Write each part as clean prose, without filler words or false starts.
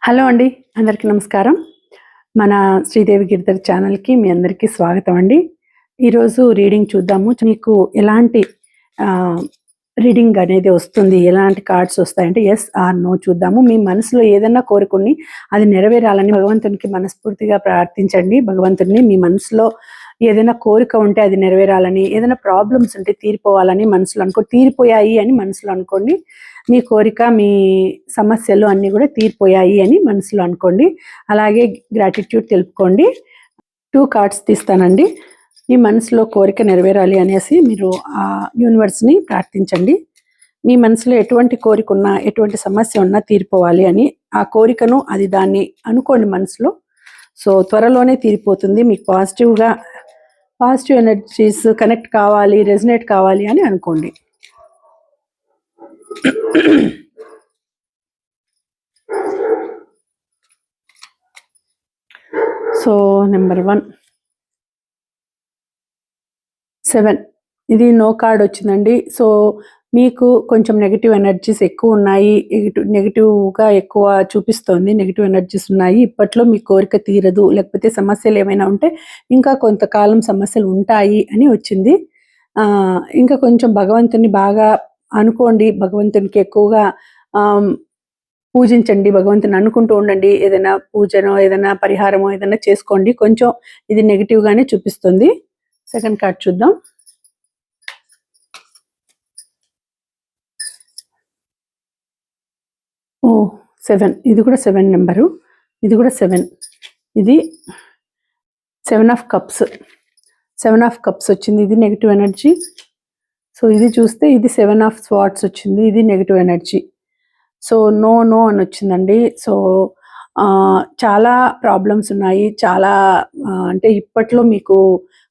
Hello అండి, అందరికీ నమస్కారం. మన శ్రీదేవి గిరిధర్ ఛానల్‌కి మీ అందరికీ స్వాగతం అండి. ఈరోజు రీడింగ్ చూద్దాము. మీకు ఎలాంటి రీడింగ్ అనేది వస్తుంది, ఎలాంటి కార్డ్స్ వస్తాయంటే యెస్ ఆర్ నో చూద్దాము. మీ మనసులో ఏదైనా కోరుకుని అది నెరవేరాలని భగవంతునికి మనస్ఫూర్తిగా ప్రార్థించండి. భగవంతుడిని మీ మనసులో ఏదైనా కోరిక ఉంటే అది నెరవేరాలని, ఏదైనా ప్రాబ్లమ్స్ ఉంటే తీరిపోవాలని మనసులో తీరిపోయాయి అని మనసులో అనుకోండి. మీ కోరిక, మీ సమస్యలు అన్నీ కూడా తీరిపోయాయి అని మనసులో అనుకోండి. అలాగే గ్రాటిట్యూడ్ తెలుపుకోండి. 2 కార్డ్స్ తీస్తానండి. మీ మనసులో కోరిక నెరవేరాలి అనేసి మీరు ఆ యూనివర్స్ని ప్రార్థించండి. మీ మనసులో ఎటువంటి కోరిక ఉన్నా, ఎటువంటి సమస్య ఉన్నా తీరిపోవాలి అని ఆ కోరికను దాన్ని అనుకోండి మనసులో. సో త్వరలోనే తీరిపోతుంది. మీకు పాజిటివ్ ఎనర్జీస్ కనెక్ట్ కావాలి, రెజనేట్ కావాలి అని అనుకోండి. సో నెంబర్ 1 7 ఇది నో కార్డ్ వచ్చిందండి. సో మీకు కొంచెం నెగిటివ్ ఎనర్జీస్ ఎక్కువ ఉన్నాయి, నెగిటివ్గా ఎక్కువ చూపిస్తోంది, నెగిటివ్ ఎనర్జీస్ ఉన్నాయి. ఇప్పట్లో మీ కోరిక తీరదు, లేకపోతే సమస్యలు ఏమైనా ఉంటే ఇంకా కొంతకాలం సమస్యలు ఉంటాయి అని వచ్చింది. ఇంకా కొంచెం భగవంతుని బాగా అనుకోండి, భగవంతునికి ఎక్కువగా పూజించండి, భగవంతుని అనుకుంటూ ఉండండి. ఏదైనా పూజనో, ఏదైనా పరిహారమో ఏదైనా చేసుకోండి. కొంచెం ఇది నెగిటివ్గానే చూపిస్తుంది. సెకండ్ కార్డ్ చూద్దాం. ఓ 7 ఇది కూడా 7 నెంబరు, ఇది కూడా 7. ఇది 7 ఆఫ్ కప్స్ వచ్చింది. ఇది నెగిటివ్ ఎనర్జీ. సో ఇది చూస్తే ఇది 7 ఆఫ్ స్వార్డ్స్ వచ్చింది. ఇది నెగిటివ్ ఎనర్జీ. సో నో అని వచ్చిందండి. సో చాలా ప్రాబ్లమ్స్ ఉన్నాయి. చాలా అంటే ఇప్పట్లో మీకు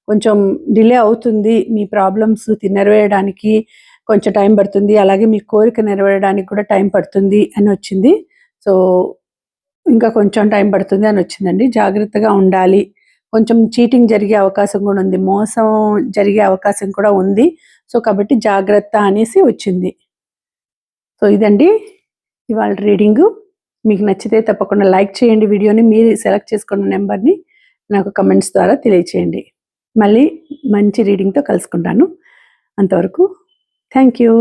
కొంచెం డిలే అవుతుంది. మీ ప్రాబ్లమ్స్ నెరవేరడానికి కొంచెం టైం పడుతుంది. అలాగే మీ కోరిక నెరవేరడానికి కూడా టైం పడుతుంది అని వచ్చింది. సో ఇంకా కొంచెం టైం పడుతుంది అని వచ్చిందండి. జాగ్రత్తగా ఉండాలి. కొంచెం చీటింగ్ జరిగే అవకాశం కూడా ఉంది, మోసం జరిగే అవకాశం కూడా ఉంది. సో కాబట్టి జాగ్రత్త అనేసి వచ్చింది. సో ఇదండి ఇవాళ రీడింగు. మీకు నచ్చితే తప్పకుండా లైక్ చేయండి వీడియోని. మీరు సెలెక్ట్ చేసుకున్న నెంబర్ని నాకు కమెంట్స్ ద్వారా తెలియచేయండి. మళ్ళీ మంచి రీడింగ్తో కలుసుకుంటాను. అంతవరకు థ్యాంక్ యూ.